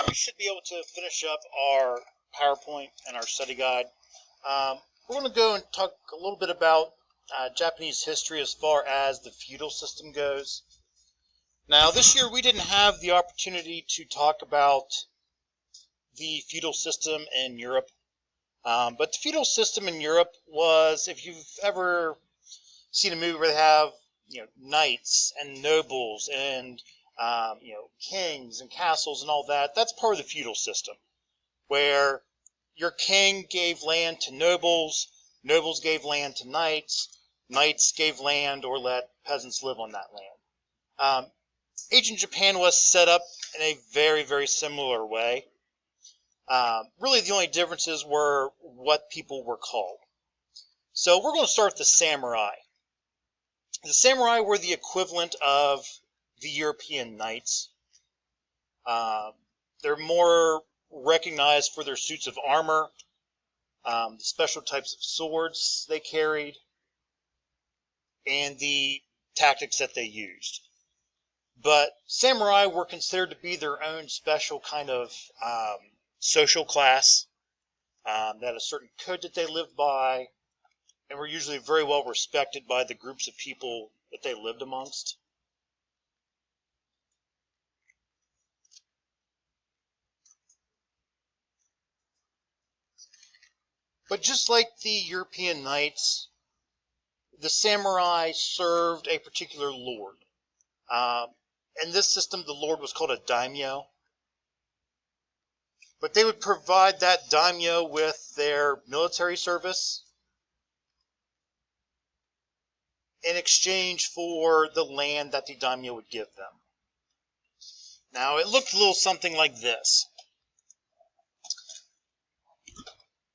we should be able to finish up our PowerPoint and our study guide. We're going to go and talk a little bit about Japanese history as far as the feudal system goes. Now, this year we didn't have the opportunity to talk about the feudal system in Europe, but the feudal system in Europe was, if you've ever seen a movie where they have, knights and nobles and kings and castles and all that, that's part of the feudal system, where your king gave land to nobles, nobles gave land to knights, knights gave land or let peasants live on that land. Ancient Japan was set up in a very, very similar way. Really, the only differences were what people were called. So we're going to start with the samurai. The samurai were the equivalent of the European knights. They're more recognized for their suits of armor, the special types of swords they carried, and the tactics that they used. But samurai were considered to be their own special kind of social class, that had a certain code that they lived by, and were usually very well respected by the groups of people that they lived amongst. But just like the European knights, the samurai served a particular lord. In this system, the lord was called a Daimyo. But they would provide that Daimyo with their military service in exchange for the land that the Daimyo would give them. Now, it looked a little something like this.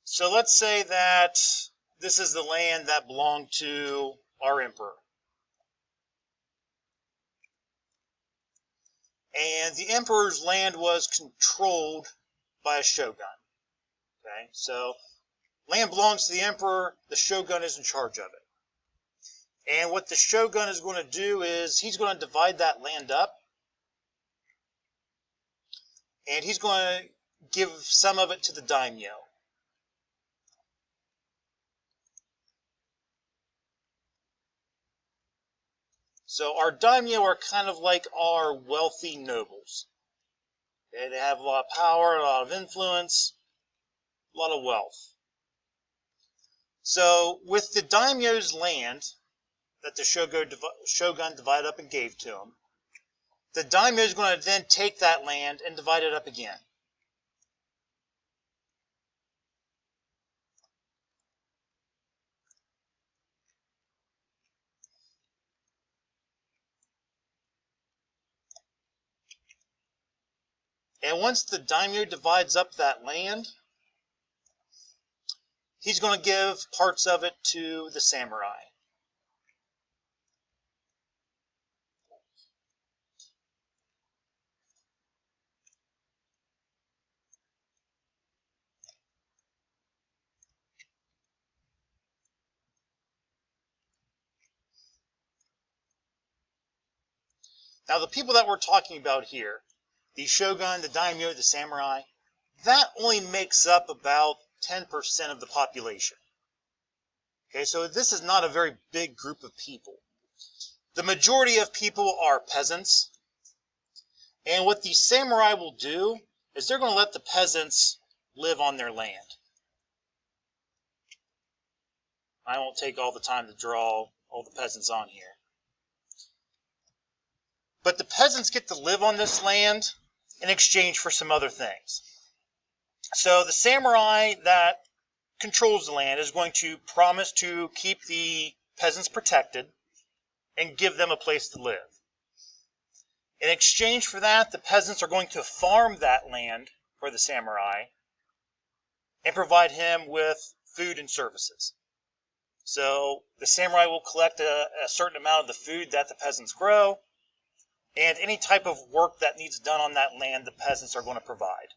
So let's say that this is the land that belonged to our emperor. And the emperor's land was controlled by a shogun. Okay, so land belongs to the emperor, the shogun is in charge of it. And what the shogun is going to do is he's going to divide that land up, and he's going to give some of it to the daimyo. So our daimyo are kind of like our wealthy nobles. Okay, they have a lot of power, a lot of influence, a lot of wealth. So with the daimyo's land that the shogun divided up and gave to him, the daimyo is going to then take that land and divide it up again. And once the daimyo divides up that land, he's going to give parts of it to the samurai. Now, the people that we're talking about here, the shogun, the daimyo, the samurai, that only makes up about 10% of the population. Okay, so this is not a very big group of people. The majority of people are peasants, and what the samurai will do is they're going to let the peasants live on their land. I won't take all the time to draw all the peasants on here. But the peasants get to live on this land in exchange for some other things. So the samurai that controls the land is going to promise to keep the peasants protected and give them a place to live. In exchange for that, the peasants are going to farm that land for the samurai and provide him with food and services. So the samurai will collect a certain amount of the food that the peasants grow, and any type of work that needs done on that land, the peasants are going to provide.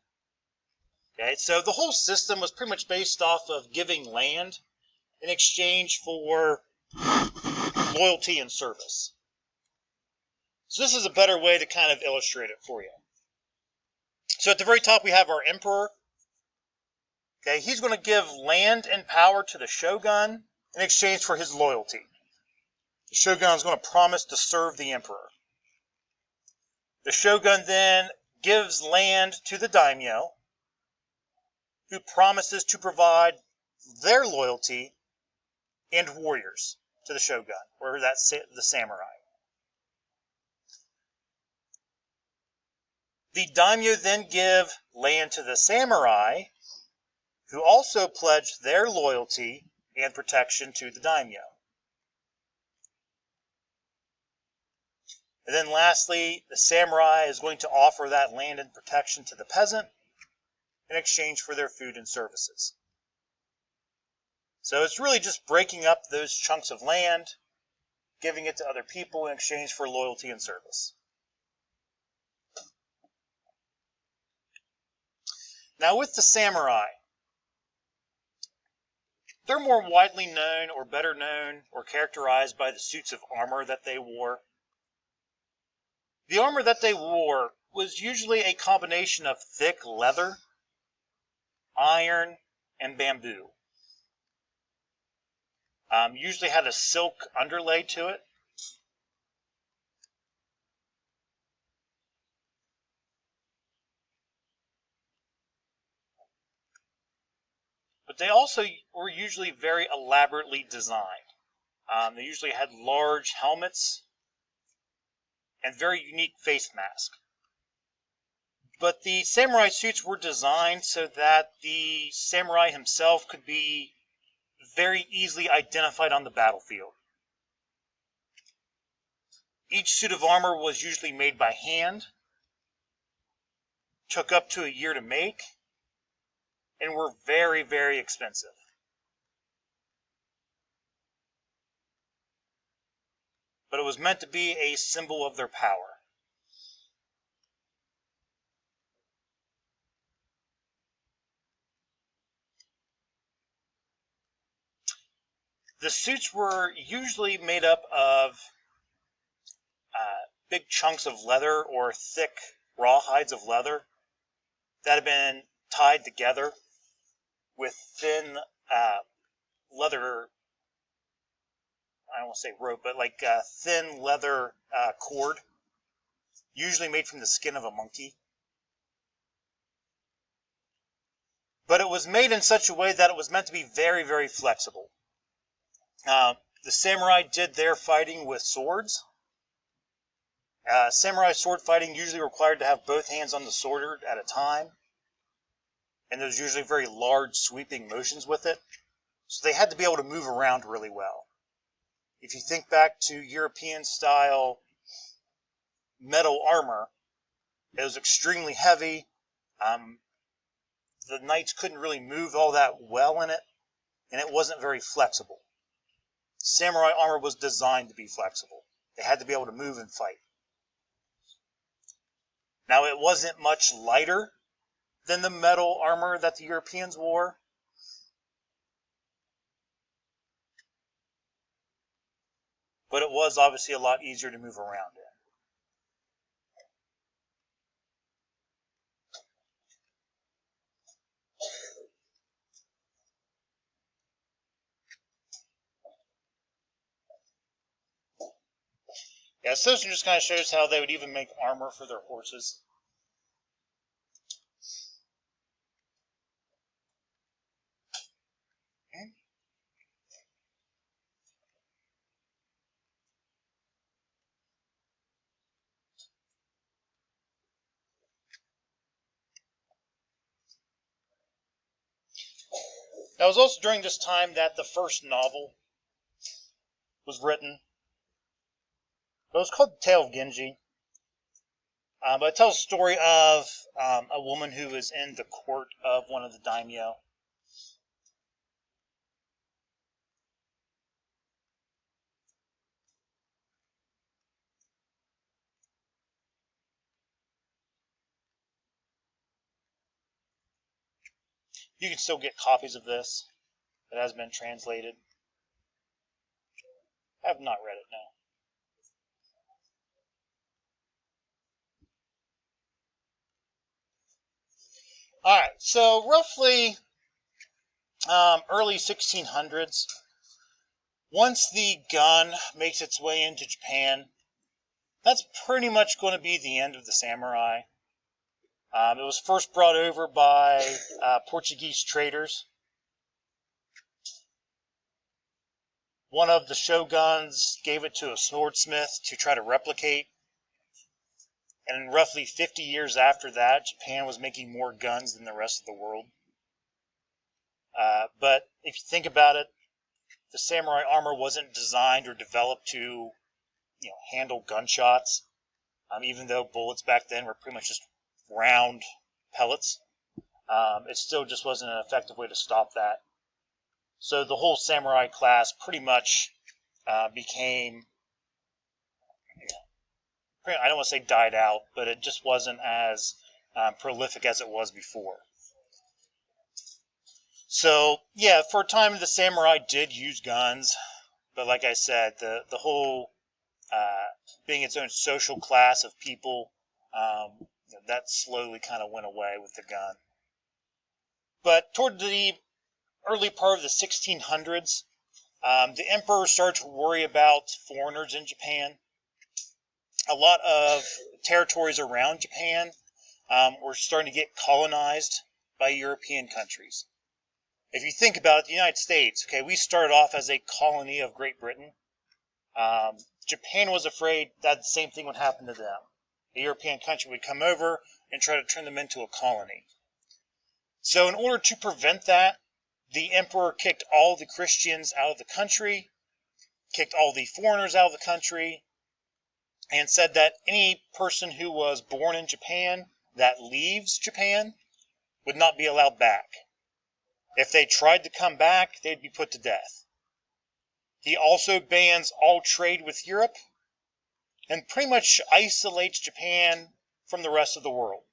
Okay, so the whole system was pretty much based off of giving land in exchange for loyalty and service. So this is a better way to kind of illustrate it for you. So at the very top we have our emperor. Okay, he's going to give land and power to the shogun in exchange for his loyalty. The shogun is going to promise to serve the emperor. The shogun then gives land to the daimyo, who promises to provide their loyalty and warriors to the shogun, or the samurai. The daimyo then give land to the samurai, who also pledge their loyalty and protection to the daimyo. And then lastly, the samurai is going to offer that land and protection to the peasant in exchange for their food and services. So it's really just breaking up those chunks of land, giving it to other people in exchange for loyalty and service. Now with the samurai, they're more widely known or better known or characterized by the suits of armor that they wore. The armor that they wore was usually a combination of thick leather, iron, and bamboo. Usually had a silk underlay to it. But they also were usually very elaborately designed. They usually had large helmets and very unique face masks. But the samurai suits were designed so that the samurai himself could be very easily identified on the battlefield. Each suit of armor was usually made by hand, took up to a year to make, and were very, very expensive. But it was meant to be a symbol of their power. The suits were usually made up of big chunks of leather or thick rawhides of leather that had been tied together with thin leather, I don't want to say rope, but like thin leather cord, usually made from the skin of a monkey. But it was made in such a way that it was meant to be very, very flexible. The samurai did their fighting with swords. Samurai sword fighting usually required to have both hands on the sword at a time, and there was usually very large sweeping motions with it, so they had to be able to move around really well. If you think back to European style metal armor, it was extremely heavy. The knights couldn't really move all that well in it, and it wasn't very flexible. Samurai armor was designed to be flexible. They had to be able to move and fight. Now, it wasn't much lighter than the metal armor that the Europeans wore, but it was obviously a lot easier to move around in. Yeah, so this just kind of shows how they would even make armor for their horses. Now, it was also during this time that the first novel was written. It was called The Tale of Genji. But it tells the story of a woman who is in the court of one of the daimyo. You can still get copies of this. It has been translated. I have not read it, no. Alright, so roughly early 1600s, once the gun makes its way into Japan, that's pretty much going to be the end of the samurai. It was first brought over by Portuguese traders. One of the shoguns gave it to a swordsmith to try to replicate. And roughly 50 years after that, Japan was making more guns than the rest of the world. But if you think about it, the samurai armor wasn't designed or developed to, handle gunshots. Even though bullets back then were pretty much just round pellets, it still just wasn't an effective way to stop that. So the whole samurai class pretty much became, I don't want to say died out, but it just wasn't as prolific as it was before. So yeah, for a time the samurai did use guns, but like I said, the whole being its own social class of people, that slowly kind of went away with the gun. But toward the early part of the 1600s, the emperor started to worry about foreigners in Japan. A lot of territories around Japan were starting to get colonized by European countries. If you think about it, the United States, okay, we started off as a colony of Great Britain. Japan was afraid that the same thing would happen to them. A European country would come over and try to turn them into a colony. So in order to prevent that, the emperor kicked all the Christians out of the country, kicked all the foreigners out of the country, and said that any person who was born in Japan that leaves Japan would not be allowed back. If they tried to come back, they'd be put to death. He also bans all trade with Europe and pretty much isolates Japan from the rest of the world.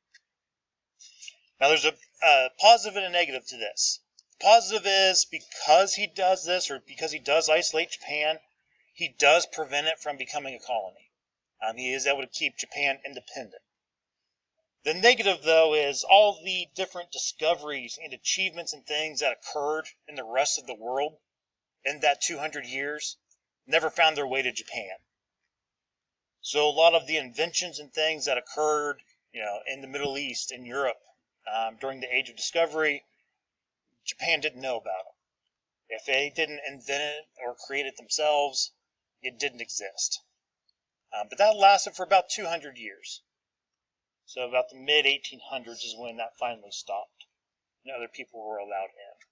Now there's a positive and a negative to this. The positive is because he does this, or because he does isolate Japan, he does prevent it from becoming a colony. He is able to keep Japan independent. The negative, though, is all the different discoveries and achievements and things that occurred in the rest of the world in that 200 years never found their way to Japan. So a lot of the inventions and things that occurred, in the Middle East and Europe during the Age of Discovery, Japan didn't know about them. If they didn't invent it or create it themselves, it didn't exist. But that lasted for about 200 years. So about the mid-1800s is when that finally stopped, and other people were allowed in.